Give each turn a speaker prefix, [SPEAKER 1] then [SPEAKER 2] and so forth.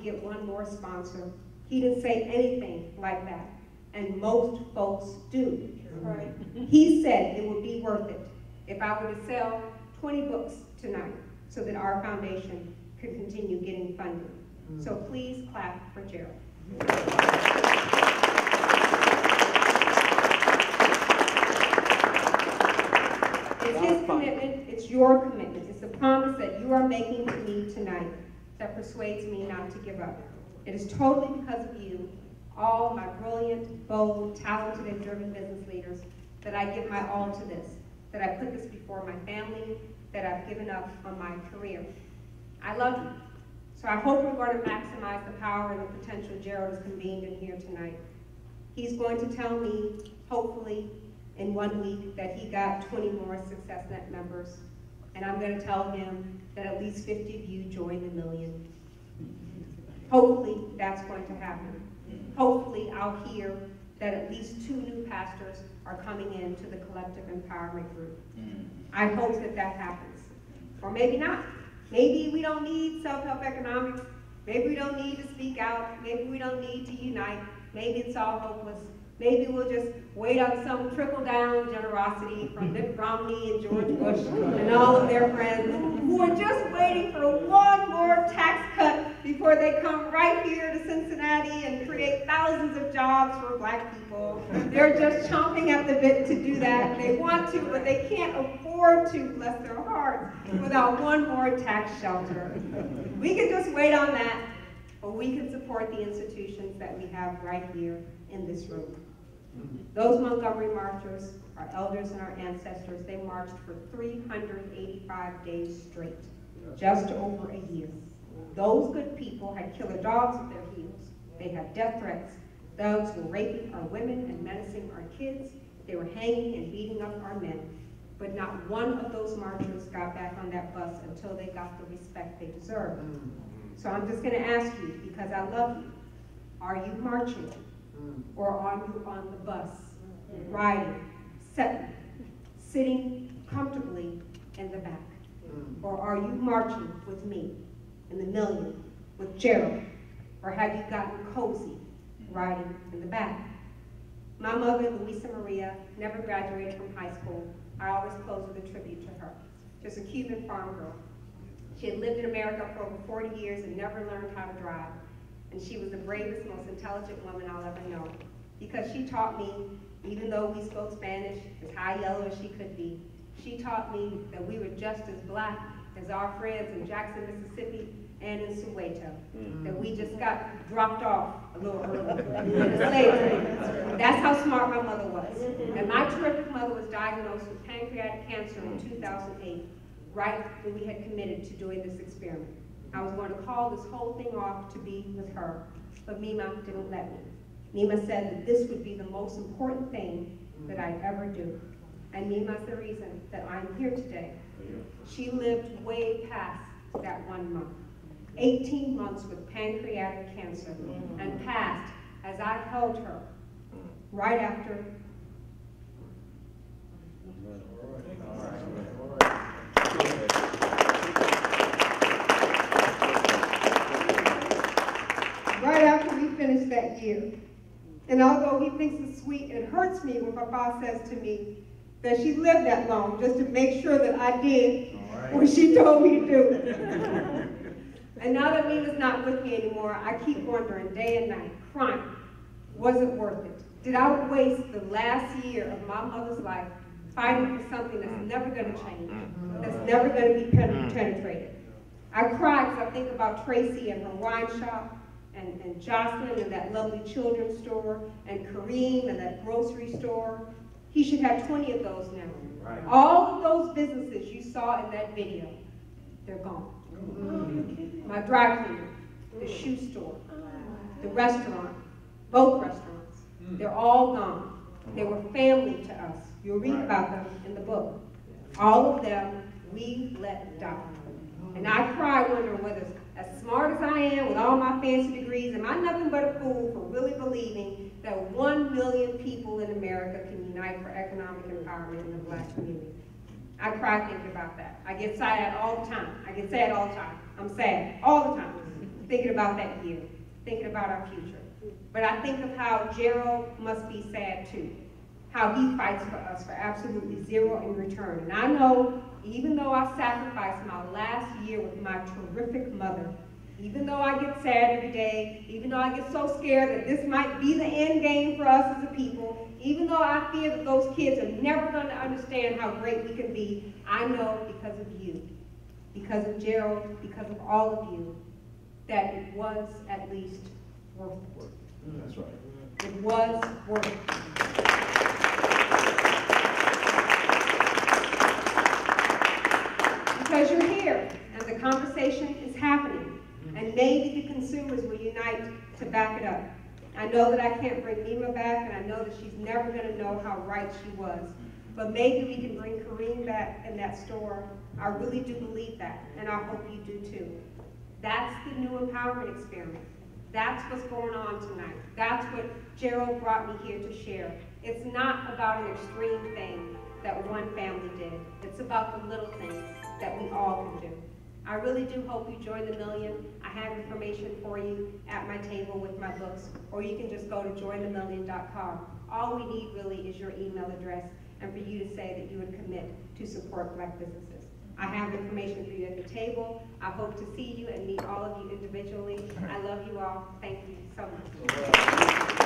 [SPEAKER 1] get one more sponsor. He didn't say anything like that, and most folks do. Right? He said it would be worth it if I were to sell 20 books tonight so that our foundation could continue getting funding. So please clap for Gerald. It's his commitment, it's your commitment. It's the promise that you are making to me tonight that persuades me not to give up. It is totally because of you, all my brilliant, bold, talented, and driven business leaders, that I give my all to this, that I put this before my family, that I've given up on my career. I love you. So I hope we're going to maximize the power and the potential Gerald has convened in here tonight. He's going to tell me, hopefully, in 1 week that he got 20 more SuccessNet members. And I'm going to tell him that at least 50 of you joined the million. Hopefully that's going to happen. Hopefully I'll hear that at least 2 new pastors are coming into the collective empowerment group. I hope that that happens. Or maybe not. Maybe we don't need self-help economics. Maybe we don't need to speak out. Maybe we don't need to unite. Maybe it's all hopeless. Maybe we'll just wait on some trickle-down generosity from Mitt Romney and George Bush and all of their friends who are just waiting for one more tax cut before they come right here to Cincinnati and create thousands of jobs for black people. They're just chomping at the bit to do that. They want to, but they can't afford to, bless their hearts, without one more tax shelter. We can just wait on that, or we can support the institutions that we have right here in this room. Those Montgomery marchers, our elders and our ancestors, they marched for 385 days straight, just over a year. Those good people had killer dogs at their heels. They had death threats. Thugs were raping our women and menacing our kids. They were hanging and beating up our men. But not one of those marchers got back on that bus until they got the respect they deserved. So I'm just going to ask you, because I love you, are you marching? Or are you on the bus, riding, sitting comfortably in the back? Or are you marching with me in the million, with Gerald? Or have you gotten cozy, riding in the back? My mother, Luisa Maria, never graduated from high school. I always close with a tribute to her. Just a Cuban farm girl. She had lived in America for over 40 years and never learned how to drive. And she was the bravest, most intelligent woman I'll ever know. Because she taught me, even though we spoke Spanish, as high yellow as she could be, she taught me that we were just as black as our friends in Jackson, Mississippi, and in Soweto. That we just got dropped off a little early in slavery. That's how smart my mother was. And my terrific mother was diagnosed with pancreatic cancer in 2008, right when we had committed to doing this experiment. I was going to call this whole thing off to be with her, but Mima didn't let me. Mima said that this would be the most important thing that I'd ever do. And Mima's the reason that I'm here today. She lived way past that 1 month. 18 months with pancreatic cancer, and passed as I held her right after. Right after we finished that year. And although he thinks it's sweet, it hurts me when Papa says to me that she lived that long just to make sure that I did what she told me to do. And now that Mima's not with me anymore, I keep wondering day and night, crying, was it worth it? Did I waste the last year of my mother's life fighting for something that's never going to change, that's never going to be penetrated? I cry because I think about Tracy and her wine shop, and Jocelyn and that lovely children's store, and Kareem and that grocery store. He should have 20 of those now. Right. All of those businesses you saw in that video, they're gone. My dry cleaner, the shoe store, the restaurant, both restaurants, they're all gone. They were family to us. You'll read about them in the book. All of them we let die. And I cry wondering whether, as smart as I am with all my fancy degrees, am I nothing but a fool for really believing that 1 million people in America can unite for economic empowerment in the black community? I cry thinking about that. I get sad all the time. I'm sad all the time. thinking about that year, thinking about our future. But I think of how Gerald must be sad too, how he fights for us for absolutely zero in return. And I know, even though I sacrificed my last year with my terrific mother, even though I get sad every day, even though I get so scared that this might be the end game for us as a people, even though I fear that those kids are never going to understand how great we can be, I know because of you, because of Gerald, because of all of you, that it was at least worth it.
[SPEAKER 2] That's right.
[SPEAKER 1] It was worth it. Because you're here, and the conversation is happening, and maybe the consumers will unite to back it up. I know that I can't bring Nima back, and I know that she's never going to know how right she was. But maybe we can bring Kareem back in that store. I really do believe that, and I hope you do too. That's the new empowerment experiment. That's what's going on tonight. That's what Gerald brought me here to share. It's not about an extreme thing that one family did. It's about the little things that we all can do. I really do hope you join the million. I have information for you at my table with my books, or you can just go to jointhemillion.com. All we need really is your email address and for you to say that you would commit to support Black businesses. I have information for you at the table. I hope to see you and meet all of you individually. I love you all. Thank you so much.